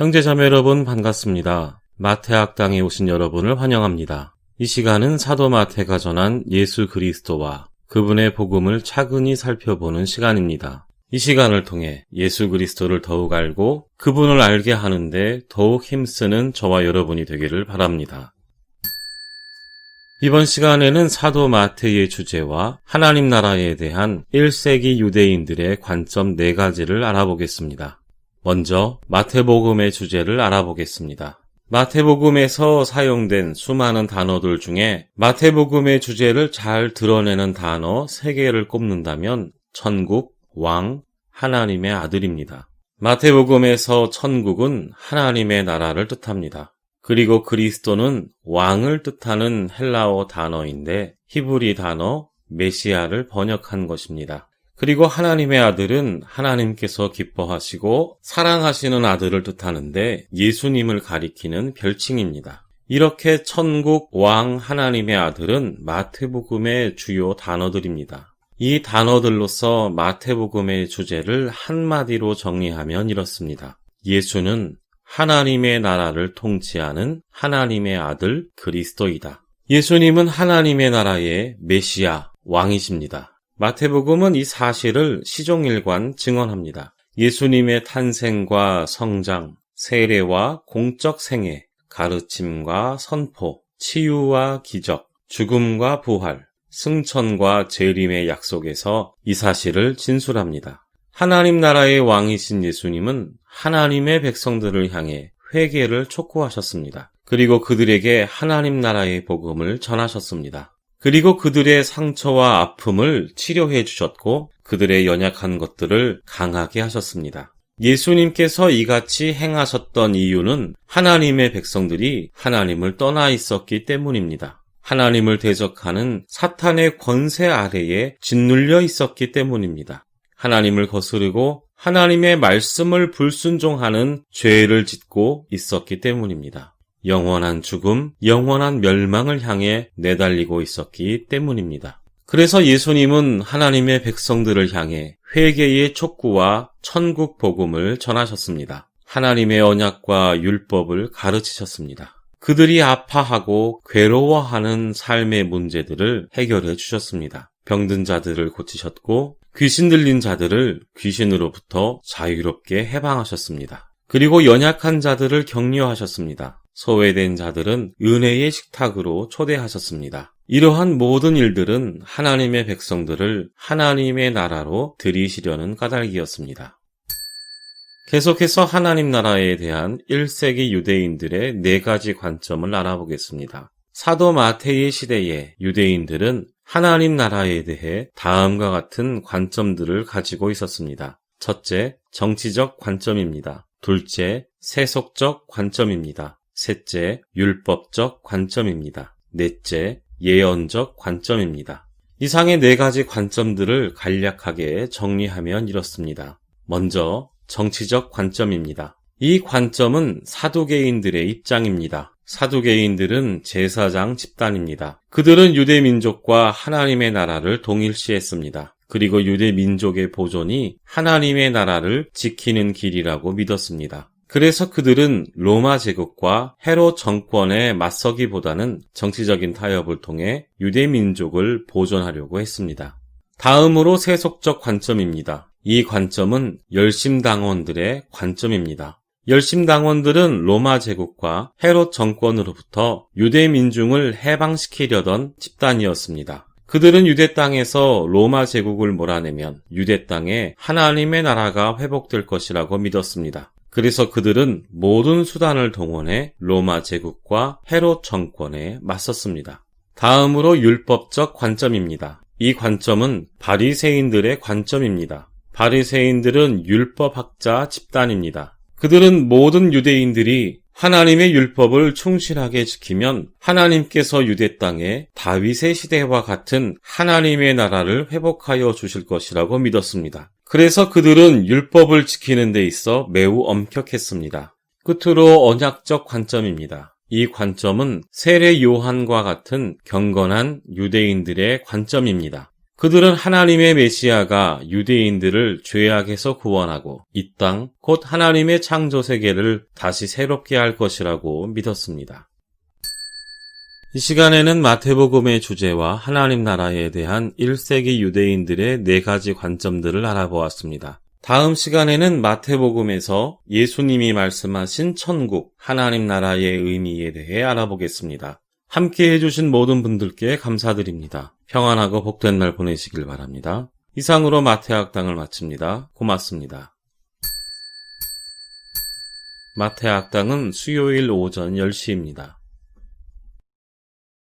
형제자매 여러분 반갑습니다. 마태학당에 오신 여러분을 환영합니다. 이 시간은 사도 마태가 전한 예수 그리스도와 그분의 복음을 차근히 살펴보는 시간입니다. 이 시간을 통해 예수 그리스도를 더욱 알고 그분을 알게 하는데 더욱 힘쓰는 저와 여러분이 되기를 바랍니다. 이번 시간에는 사도 마태의 주제와 하나님 나라에 대한 1세기 유대인들의 관점 4가지를 알아보겠습니다. 먼저 마태복음의 주제를 알아보겠습니다. 마태복음에서 사용된 수많은 단어들 중에 마태복음의 주제를 잘 드러내는 단어 3개를 꼽는다면 천국, 왕, 하나님의 아들입니다. 마태복음에서 천국은 하나님의 나라를 뜻합니다. 그리고 그리스도는 왕을 뜻하는 헬라어 단어인데 히브리 단어 메시아를 번역한 것입니다. 그리고 하나님의 아들은 하나님께서 기뻐하시고 사랑하시는 아들을 뜻하는데 예수님을 가리키는 별칭입니다. 이렇게 천국, 왕, 하나님의 아들은 마태복음의 주요 단어들입니다. 이 단어들로서 마태복음의 주제를 한마디로 정리하면 이렇습니다. 예수는 하나님의 나라를 통치하는 하나님의 아들 그리스도이다. 예수님은 하나님의 나라의 메시아, 왕이십니다. 마태복음은 이 사실을 시종일관 증언합니다. 예수님의 탄생과 성장, 세례와 공적 생애, 가르침과 선포, 치유와 기적, 죽음과 부활, 승천과 재림의 약속에서 이 사실을 진술합니다. 하나님 나라의 왕이신 예수님은 하나님의 백성들을 향해 회개를 촉구하셨습니다. 그리고 그들에게 하나님 나라의 복음을 전하셨습니다. 그리고 그들의 상처와 아픔을 치료해 주셨고 그들의 연약한 것들을 강하게 하셨습니다. 예수님께서 이같이 행하셨던 이유는 하나님의 백성들이 하나님을 떠나 있었기 때문입니다. 하나님을 대적하는 사탄의 권세 아래에 짓눌려 있었기 때문입니다. 하나님을 거스르고 하나님의 말씀을 불순종하는 죄를 짓고 있었기 때문입니다. 영원한 죽음, 영원한 멸망을 향해 내달리고 있었기 때문입니다. 그래서 예수님은 하나님의 백성들을 향해 회개의 촉구와 천국 복음을 전하셨습니다. 하나님의 언약과 율법을 가르치셨습니다. 그들이 아파하고 괴로워하는 삶의 문제들을 해결해 주셨습니다. 병든 자들을 고치셨고 귀신 들린 자들을 귀신으로부터 자유롭게 해방하셨습니다. 그리고 연약한 자들을 격려하셨습니다. 소외된 자들은 은혜의 식탁으로 초대하셨습니다. 이러한 모든 일들은 하나님의 백성들을 하나님의 나라로 들이시려는 까닭이었습니다. 계속해서 하나님 나라에 대한 1세기 유대인들의 4가지 관점을 알아보겠습니다. 사도 마태의 시대에 유대인들은 하나님 나라에 대해 다음과 같은 관점들을 가지고 있었습니다. 첫째, 정치적 관점입니다. 둘째, 세속적 관점입니다. 셋째, 율법적 관점입니다. 넷째, 예언적 관점입니다. 이상의 4가지 관점들을 간략하게 정리하면 이렇습니다. 먼저 정치적 관점입니다. 이 관점은 사두개인들의 입장입니다. 사두개인들은 제사장 집단입니다. 그들은 유대 민족과 하나님의 나라를 동일시했습니다. 그리고 유대 민족의 보존이 하나님의 나라를 지키는 길이라고 믿었습니다. 그래서 그들은 로마 제국과 헤롯 정권에 맞서기보다는 정치적인 타협을 통해 유대 민족을 보존하려고 했습니다. 다음으로 세속적 관점입니다. 이 관점은 열심당원들의 관점입니다. 열심당원들은 로마 제국과 헤롯 정권으로부터 유대 민중을 해방시키려던 집단이었습니다. 그들은 유대 땅에서 로마 제국을 몰아내면 유대 땅에 하나님의 나라가 회복될 것이라고 믿었습니다. 그래서 그들은 모든 수단을 동원해 로마 제국과 헤롯 정권에 맞섰습니다. 다음으로 율법적 관점입니다. 이 관점은 바리새인들의 관점입니다. 바리새인들은 율법학자 집단입니다. 그들은 모든 유대인들이 하나님의 율법을 충실하게 지키면 하나님께서 유대 땅에 다윗의 시대와 같은 하나님의 나라를 회복하여 주실 것이라고 믿었습니다. 그래서 그들은 율법을 지키는 데 있어 매우 엄격했습니다. 끝으로 언약적 관점입니다. 이 관점은 세례 요한과 같은 경건한 유대인들의 관점입니다. 그들은 하나님의 메시아가 유대인들을 죄악에서 구원하고 이 땅, 곧 하나님의 창조 세계를 다시 새롭게 할 것이라고 믿었습니다. 이 시간에는 마태복음의 주제와 하나님 나라에 대한 1세기 유대인들의 4가지 관점들을 알아보았습니다. 다음 시간에는 마태복음에서 예수님이 말씀하신 천국, 하나님 나라의 의미에 대해 알아보겠습니다. 함께 해주신 모든 분들께 감사드립니다. 평안하고 복된 날 보내시길 바랍니다. 이상으로 마태학당을 마칩니다. 고맙습니다. 마태학당은 수요일 오전 10시입니다.